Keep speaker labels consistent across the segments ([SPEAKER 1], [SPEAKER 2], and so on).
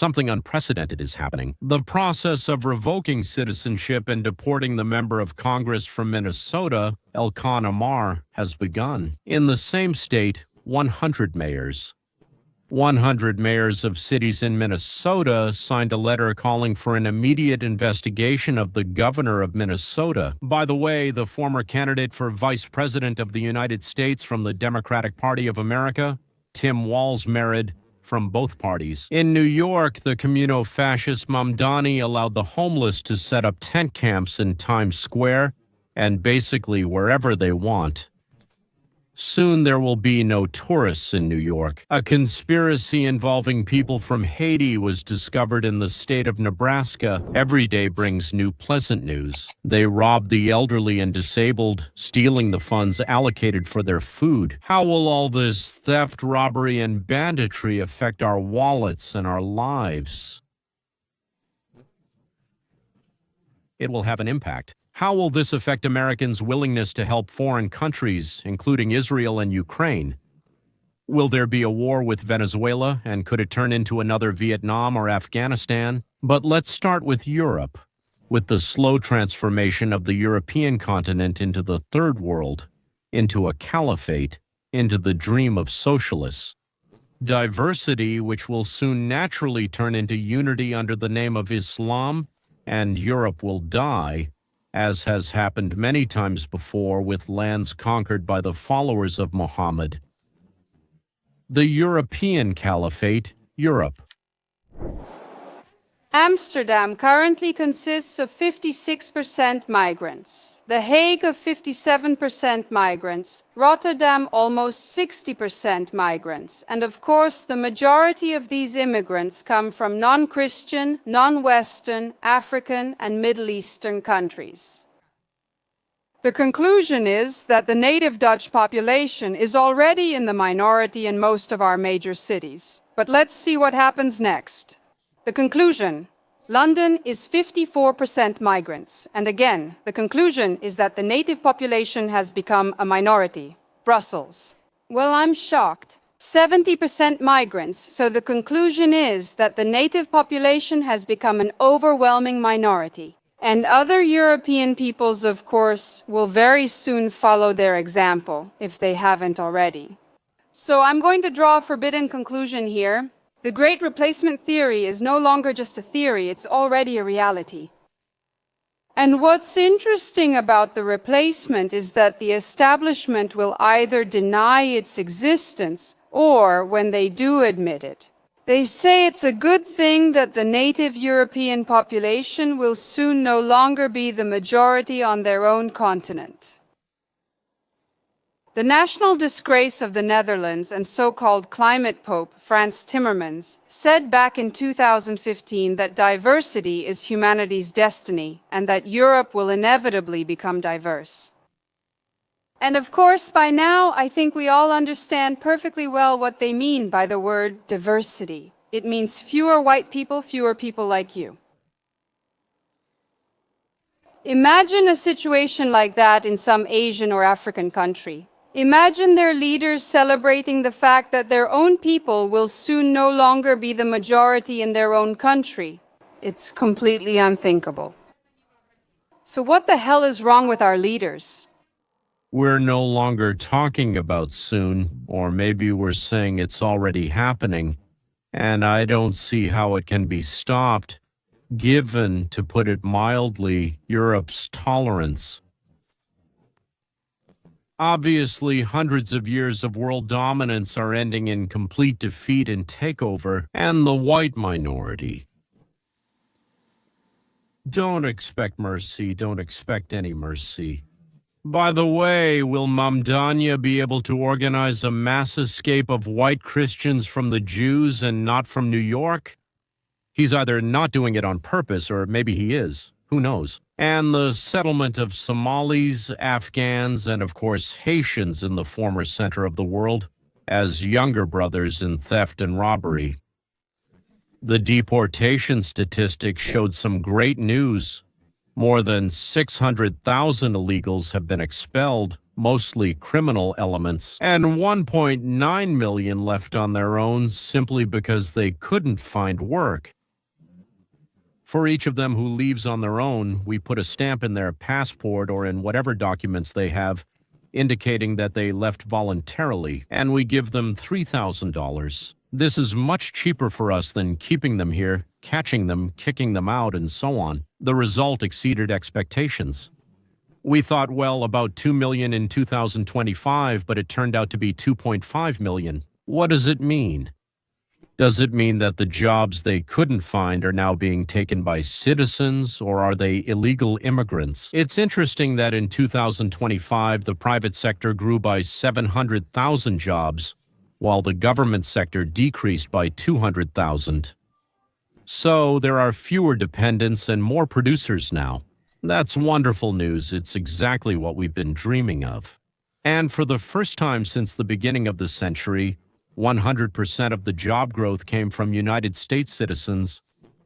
[SPEAKER 1] Something unprecedented is happening. The process of revoking citizenship and deporting the member of Congress from Minnesota, Elkan Amar, has begun. In the same state, 100 mayors of cities in Minnesota signed a letter calling for an immediate investigation of the governor of Minnesota. By the way, the former candidate for vice president of the United States from the Democratic Party of America, Tim Walz, married from both parties. In New York, the communo-fascist Mamdani allowed the homeless to set up tent camps in Times Square and basically wherever they want. Soon there will be no tourists in New York. A conspiracy involving people from Haiti was discovered in the state of Nebraska. Every day brings new pleasant news. They robbed the elderly and disabled, stealing the funds allocated for their food. How will all this theft, robbery, and banditry affect our wallets and our lives? It will have an impact. How will this affect Americans' willingness to help foreign countries, including Israel and Ukraine? Will there be a war with Venezuela, and could it turn into another Vietnam or Afghanistan? But let's start with Europe, with the slow transformation of the European continent into the Third World, into a caliphate, into the dream of socialists. Diversity, which will soon naturally turn into unity under the name of Islam, and Europe will die, as has happened many times before with lands conquered by the followers of Muhammad. The European Caliphate, Europe.
[SPEAKER 2] Amsterdam currently consists of 56% migrants, The Hague of 57% migrants, Rotterdam almost 60% migrants, and of course the majority of these immigrants come from non-Christian, non-Western, African and Middle Eastern countries. The conclusion is that the native Dutch population is already in the minority in most of our major cities. But let's see what happens next. The conclusion: London is 54% migrants. And again, the conclusion is that the native population has become a minority. Brussels. Well, I'm shocked. 70% migrants, so the conclusion is that the native population has become an overwhelming minority. And other European peoples, of course, will very soon follow their example, if they haven't already. So I'm going to draw a forbidden conclusion here. The Great Replacement theory is no longer just a theory, it's already a reality. And what's interesting about the replacement is that the establishment will either deny its existence or, when they do admit it, they say it's a good thing that the native European population will soon no longer be the majority on their own continent. The national disgrace of the Netherlands and so-called climate pope, Frans Timmermans, said back in 2015 that diversity is humanity's destiny and that Europe will inevitably become diverse. And of course, by now, I think we all understand perfectly well what they mean by the word diversity. It means fewer white people, fewer people like you. Imagine a situation like that in some Asian or African country. Imagine their leaders celebrating the fact that their own people will soon no longer be the majority in their own country. It's completely unthinkable. So what the hell is wrong with our leaders?
[SPEAKER 1] We're no longer talking about soon, or maybe we're saying it's already happening, and I don't see how it can be stopped, given, to put it mildly, Europe's tolerance. Obviously, hundreds of years of world dominance are ending in complete defeat and takeover, and the white minority. Don't expect mercy, don't expect any mercy. By the way, will Mamdani be able to organize a mass escape of white Christians from the Jews and not from New York? He's either not doing it on purpose, or maybe he is. Who knows? And the settlement of Somalis, Afghans, and of course Haitians in the former center of the world as younger brothers in theft and robbery. The deportation statistics showed some great news. More than 600,000 illegals have been expelled, mostly criminal elements, and 1.9 million left on their own simply because they couldn't find work. For each of them who leaves on their own, we put a stamp in their passport or in whatever documents they have, indicating that they left voluntarily, and we give them $3,000. This is much cheaper for us than keeping them here, catching them, kicking them out, and so on. The result exceeded expectations. We thought, well, about 2 million in 2025, but it turned out to be 2.5 million. What does it mean? Does it mean that the jobs they couldn't find are now being taken by citizens, or are they illegal immigrants? It's interesting that in 2025, the private sector grew by 700,000 jobs, while the government sector decreased by 200,000. So there are fewer dependents and more producers now. That's wonderful news. It's exactly what we've been dreaming of. And for the first time since the beginning of the century, 100% of the job growth came from United States citizens,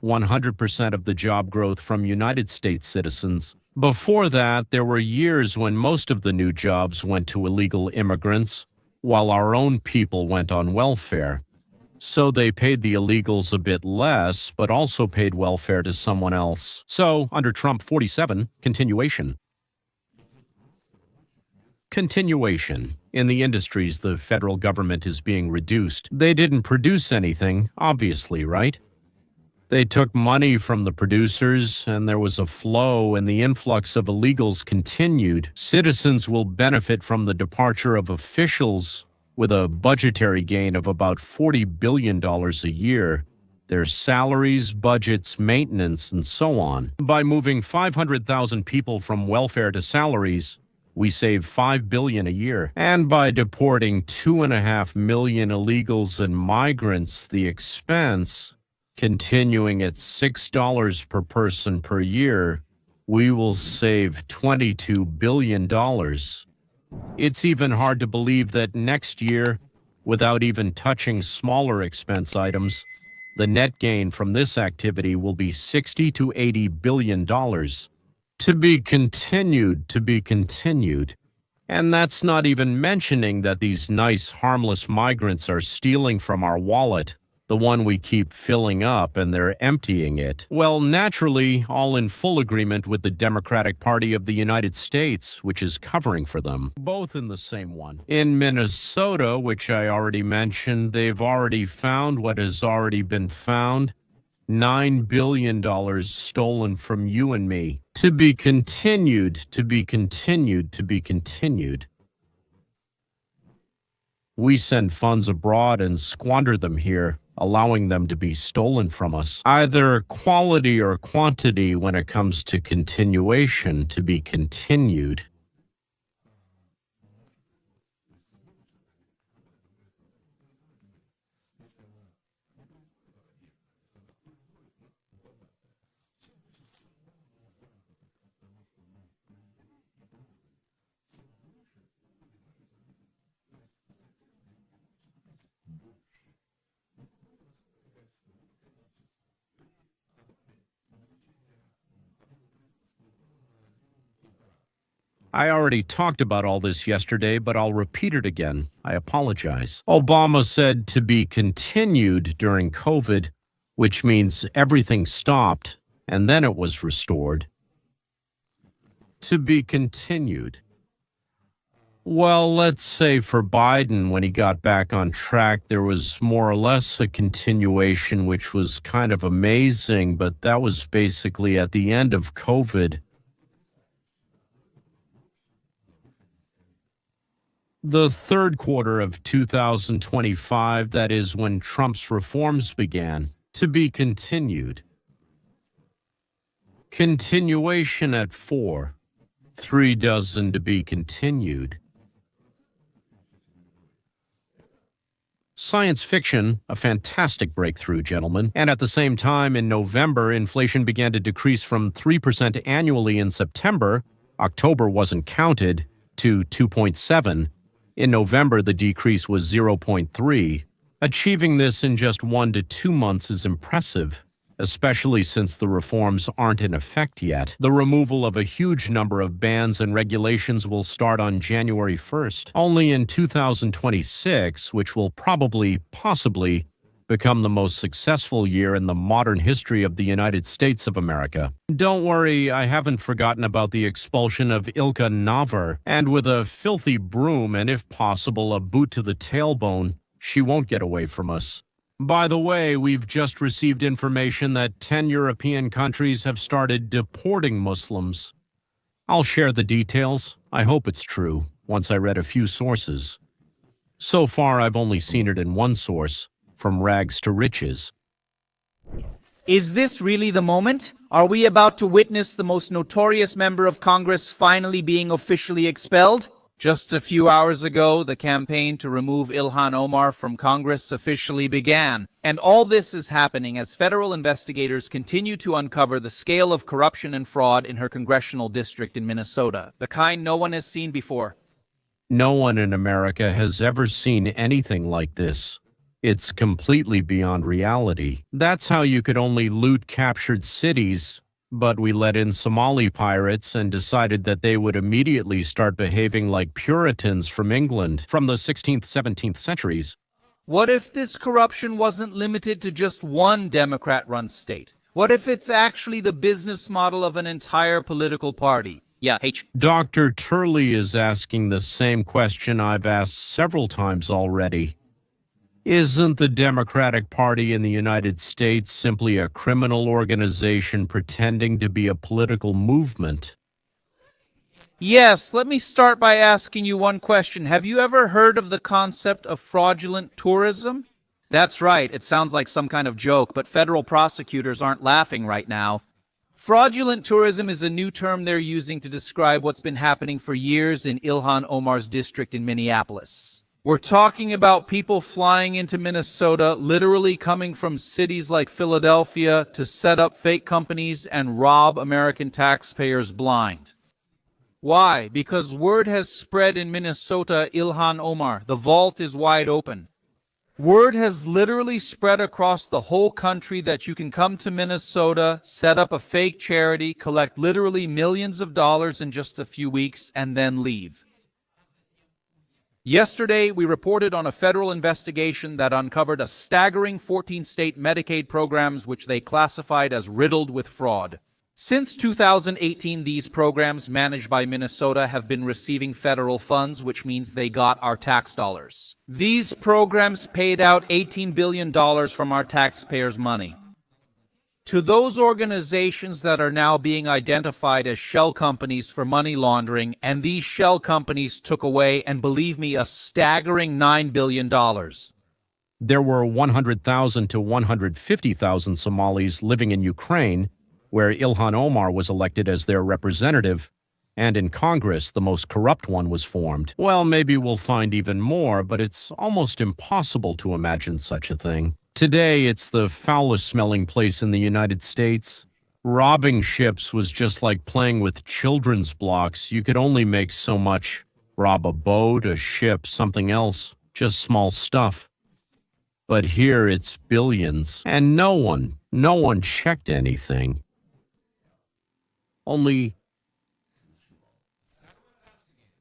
[SPEAKER 1] 100% of the job growth from United States citizens. Before that, there were years when most of the new jobs went to illegal immigrants, while our own people went on welfare. So they paid the illegals a bit less, but also paid welfare to someone else. So, under Trump 47, continuation. Continuation. In the industries, the federal government is being reduced. They didn't produce anything, obviously, right? They took money from the producers, and there was a flow, and the influx of illegals continued. Citizens will benefit from the departure of officials with a budgetary gain of about $40 billion a year. Their salaries, budgets, maintenance, and so on. By moving 500,000 people from welfare to salaries, we save $5 billion a year. And by deporting 2.5 million illegals and migrants, the expense, continuing at $6 per person per year, we will save $22 billion. It's even hard to believe that next year, without even touching smaller expense items, the net gain from this activity will be $60 to $80 billion. To be continued, to be continued. And that's not even mentioning that these nice, harmless migrants are stealing from our wallet, the one we keep filling up, and they're emptying it. Well, naturally, all in full agreement with the Democratic Party of the United States, which is covering for them. Both in the same one. In Minnesota, which I already mentioned, they've already found what has already been found. $9 billion stolen from you and me. To be continued, to be continued, to be continued. We send funds abroad and squander them here, allowing them to be stolen from us. Either quality or quantity when it comes to continuation, to be continued. I already talked about all this yesterday, but I'll repeat it again. I apologize. Obama said to be continued during COVID, which means everything stopped and then it was restored. To be continued. Well, let's say for Biden, when he got back on track, there was more or less a continuation, which was kind of amazing, but that was basically at the end of COVID. The third quarter of 2025, that is when Trump's reforms began, to be continued. Continuation at 4, 3 dozen to be continued. Science fiction, a fantastic breakthrough, gentlemen. And at the same time, in November, inflation began to decrease from 3% annually in September, October wasn't counted, to 2.7. In November, the decrease was 0.3. Achieving this in just 1 to 2 months is impressive. especially since the reforms aren't in effect yet. The removal of a huge number of bans and regulations will start on January 1st. Only in 2026, which will possibly, become the most successful year in the modern history of the United States of America. Don't worry, I haven't forgotten about the expulsion of Ilka Navar, and with a filthy broom and, if possible, a boot to the tailbone, she won't get away from us. By the way, we've just received information that 10 European countries have started deporting Muslims. I'll share the details. I hope it's true, once I read a few sources. So far, I've only seen it in one source, from rags to riches.
[SPEAKER 3] Is this really the moment? Are we about to witness the most notorious member of Congress finally being officially expelled? Just a few hours ago, the campaign to remove Ilhan Omar from Congress officially began. And all this is happening as federal investigators continue to uncover the scale of corruption and fraud in her congressional district in Minnesota, the kind no one has seen before.
[SPEAKER 1] No one in America has ever seen anything like this. It's completely beyond reality. That's how you could only loot captured cities, but we let in Somali pirates and decided that they would immediately start behaving like Puritans from England from the 16th, 17th centuries.
[SPEAKER 3] What if this corruption wasn't limited to just one Democrat-run state? What if it's actually the business model of an entire political party? Yeah,
[SPEAKER 1] Dr. Turley is asking the same question I've asked several times already. Isn't the Democratic Party in the United States simply a criminal organization pretending to be a political movement?
[SPEAKER 3] Yes, let me start by asking you one question. Have you ever heard of the concept of fraudulent tourism? That's right, it sounds like some kind of joke, but federal prosecutors aren't laughing right now. Fraudulent tourism is a new term they're using to describe what's been happening for years in Ilhan Omar's district in Minneapolis. We're talking about people flying into Minnesota, literally coming from cities like Philadelphia to set up fake companies and rob American taxpayers blind. Why? Because word has spread in Minnesota, Ilhan Omar, the vault is wide open. Word has literally spread across the whole country that you can come to Minnesota, set up a fake charity, collect literally millions of dollars in just a few weeks, and then leave. Yesterday, we reported on a federal investigation that uncovered a staggering 14-state Medicaid programs which they classified as riddled with fraud. Since 2018, these programs managed by Minnesota have been receiving federal funds, which means they got our tax dollars. These programs paid out $18 billion from our taxpayers' money to those organizations that are now being identified as shell companies for money laundering, and these shell companies took away, and believe me, a staggering $9 billion.
[SPEAKER 1] There were 100,000 to 150,000 Somalis living in Ukraine, where Ilhan Omar was elected as their representative, and in Congress, the most corrupt one was formed. Well, maybe we'll find even more, but it's almost impossible to imagine such a thing. Today, it's the foulest-smelling place in the United States. Robbing ships was just like playing with children's blocks. You could only make so much. Rob a boat, a ship, something else, just small stuff. But here it's billions, and no one checked anything. Only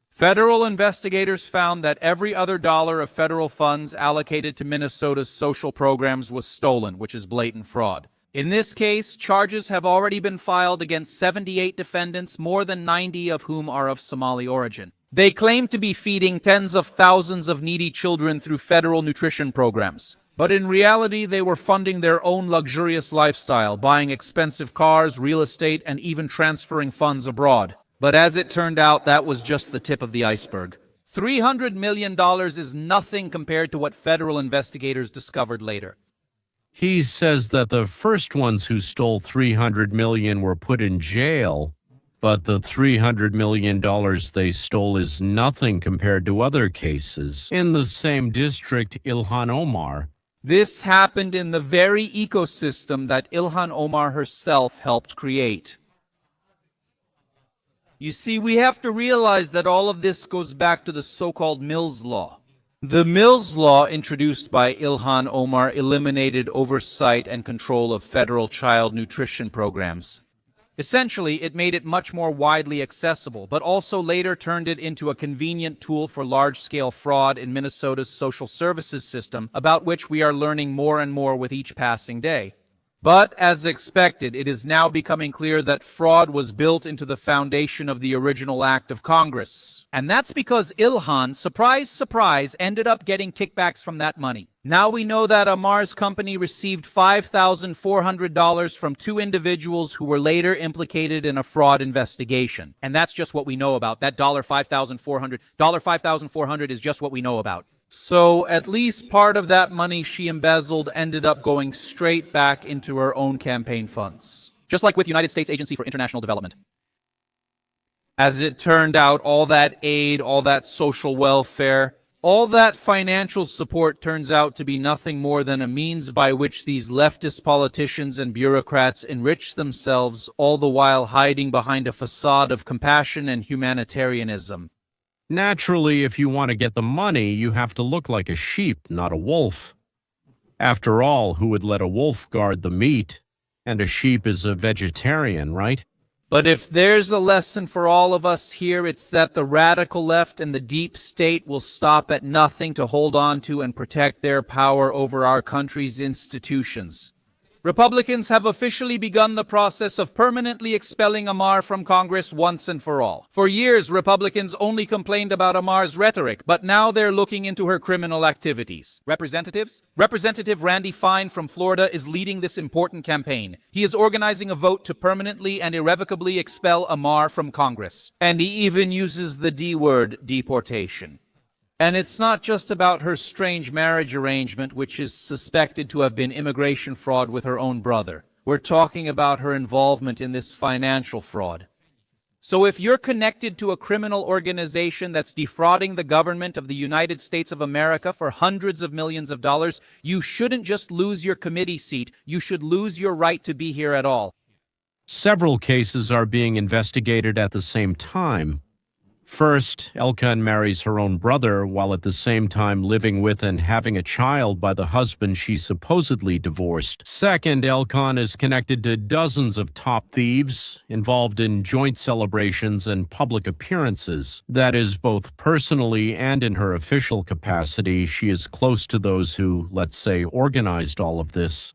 [SPEAKER 3] federal investigators found that every other dollar of federal funds allocated to Minnesota's social programs was stolen, which is blatant fraud. In this case, charges have already been filed against 78 defendants, more than 90 of whom are of Somali origin. They claim to be feeding tens of thousands of needy children through federal nutrition programs. But in reality, they were funding their own luxurious lifestyle, buying expensive cars, real estate, and even transferring funds abroad. But as it turned out, that was just the tip of the iceberg. $300 million is nothing compared to what federal investigators discovered later.
[SPEAKER 1] he says that the first ones who stole $300 million were put in jail, but the $300 million they stole is nothing compared to other cases in the same district, Ilhan Omar.
[SPEAKER 3] This happened in the very ecosystem that Ilhan Omar herself helped create. You see, we have to realize that all of this goes back to the so-called Mills Law. The Mills Law, introduced by Ilhan Omar, eliminated oversight and control of federal child nutrition programs. Essentially, it made it much more widely accessible, but also later turned it into a convenient tool for large-scale fraud in Minnesota's social services system, about which we are learning more and more with each passing day. But, as expected, it is now becoming clear that fraud was built into the foundation of the original act of Congress. And that's because Ilhan, surprise, surprise, ended up getting kickbacks from that money. Now we know that Amar's company received $5,400 from two individuals who were later implicated in a fraud investigation. And that's just what we know about. That $5,400 is just what we know about. So at least part of that money she embezzled ended up going straight back into her own campaign funds. Just like with United States Agency for International Development. As it turned out, all that aid, all that social welfare, all that financial support turns out to be nothing more than a means by which these leftist politicians and bureaucrats enrich themselves, all the while hiding behind a facade of compassion and humanitarianism.
[SPEAKER 1] Naturally, if you want to get the money, you have to look like a sheep, not a wolf. After all, who would let a wolf guard the meat? And a sheep is a vegetarian, right?
[SPEAKER 3] But if there's a lesson for all of us here, it's that the radical left and the deep state will stop at nothing to hold on to and protect their power over our country's institutions. Republicans have officially begun the process of permanently expelling Amar from Congress once and for all. For years, Republicans only complained about Amar's rhetoric, but now they're looking into her criminal activities. Representative Randy Fine from Florida is leading this important campaign. He is organizing a vote to permanently and irrevocably expel Amar from Congress. And he even uses the D word, deportation. And it's not just about her strange marriage arrangement, which is suspected to have been immigration fraud with her own brother. We're talking about her involvement in this financial fraud. So if you're connected to a criminal organization that's defrauding the government of the United States of America for hundreds of millions of dollars, you shouldn't just lose your committee seat, you should lose your right to be here at all.
[SPEAKER 1] Several cases are being investigated at the same time. First, Elkan marries her own brother while at the same time living with and having a child by the husband she supposedly divorced. Second, Elkan is connected to dozens of top thieves involved in joint celebrations and public appearances. That is, both personally and in her official capacity, she is close to those who, let's say, organized all of this.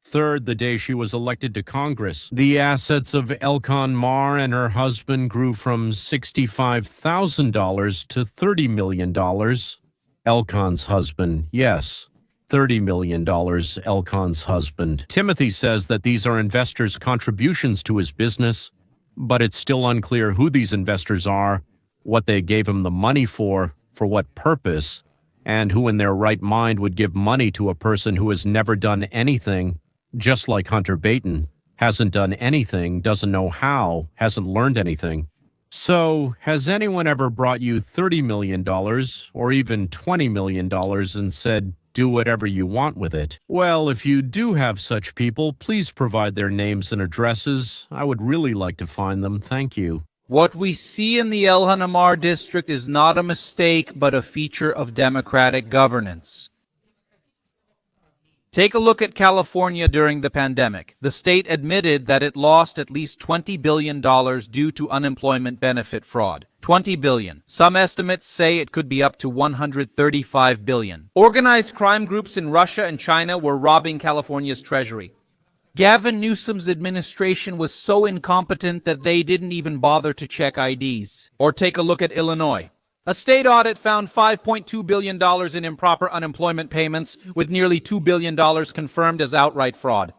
[SPEAKER 1] Third, the day she was elected to Congress, the assets of Elkan Mar and her husband grew from $65,000 to $30 million. Elkan's husband, yes, $30 million, Elkan's husband. Timothy says that these are investors' contributions to his business, but it's still unclear who these investors are, what they gave him the money for what purpose, and who in their right mind would give money to a person who has never done anything. Just like Hunter Biden, hasn't done anything, doesn't know how, hasn't learned anything. So, has anyone ever brought you $30 million or even $20 million and said, do whatever you want with it? Well, if you do have such people, please provide their names and addresses. I would really like to find them. Thank you.
[SPEAKER 3] What we see in the Ilhan Omar district is not a mistake, but a feature of democratic governance. Take a look at California during the pandemic. The state admitted that it lost at least $20 billion due to unemployment benefit fraud. $20 billion. Some estimates say it could be up to $135 billion. Organized crime groups in Russia and China were robbing California's treasury. Gavin Newsom's administration was so incompetent that they didn't even bother to check IDs. Or take a look at Illinois. A state audit found $5.2 billion in improper unemployment payments, with nearly $2 billion confirmed as outright fraud.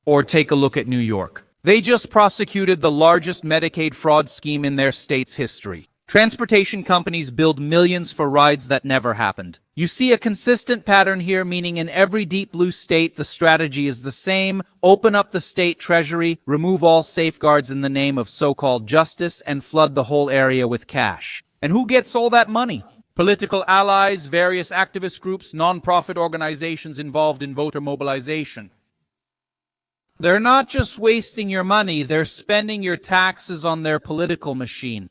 [SPEAKER 3] Or take a look at New York. They just prosecuted the largest Medicaid fraud scheme in their state's history. Transportation companies billed millions for rides that never happened. You see a consistent pattern here, meaning in every deep blue state, the strategy is the same: open up the state treasury, remove all safeguards in the name of so-called justice, and flood the whole area with cash. And who gets all that money? Political allies, various activist groups, non-profit organizations involved in voter mobilization. They're not just wasting your money, they're spending your taxes on their political machine.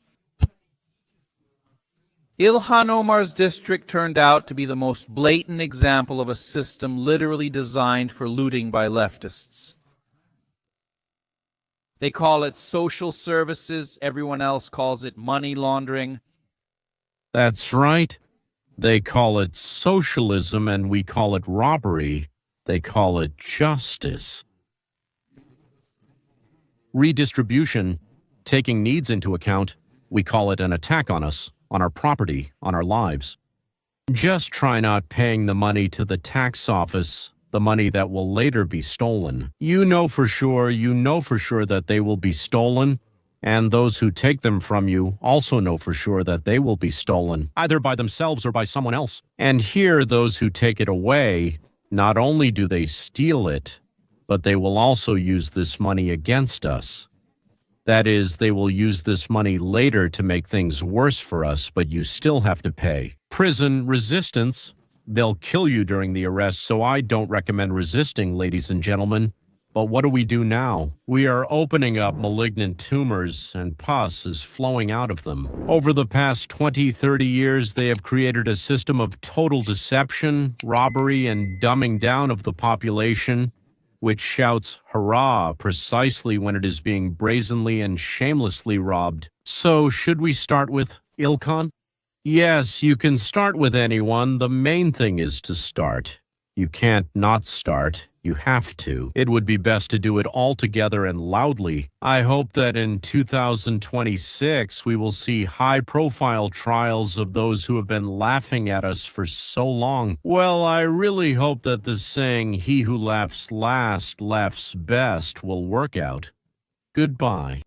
[SPEAKER 3] Ilhan Omar's district turned out to be the most blatant example of a system literally designed for looting by leftists. They call it social services. Everyone else calls it money laundering.
[SPEAKER 1] That's right. They call it socialism and we call it robbery. They call it justice. Redistribution, taking needs into account, we call it an attack on us, on our property, on our lives. Just try not paying the money to the tax office, the money that will later be stolen. You know for sure that they will be stolen, and those who take them from you also know for sure that they will be stolen, either by themselves or by someone else. And here, those who take it away, not only do they steal it, but they will also use this money against us. That is, they will use this money later to make things worse for us, but you still have to pay. Prison resistance. They'll kill you during the arrest, so I don't recommend resisting, ladies and gentlemen. But what do we do now? We are opening up malignant tumors, and pus is flowing out of them. Over the past 20, 30 years, they have created a system of total deception, robbery, and dumbing down of the population, which shouts hurrah precisely when it is being brazenly and shamelessly robbed. So, should we start with Ilkan? Yes, you can start with anyone. The main thing is to start. You can't not start. You have to. It would be best to do it all together and loudly. I hope that in 2026 we will see high-profile trials of those who have been laughing at us for so long. Well, I really hope that the saying, "He who laughs last laughs best," will work out. Goodbye.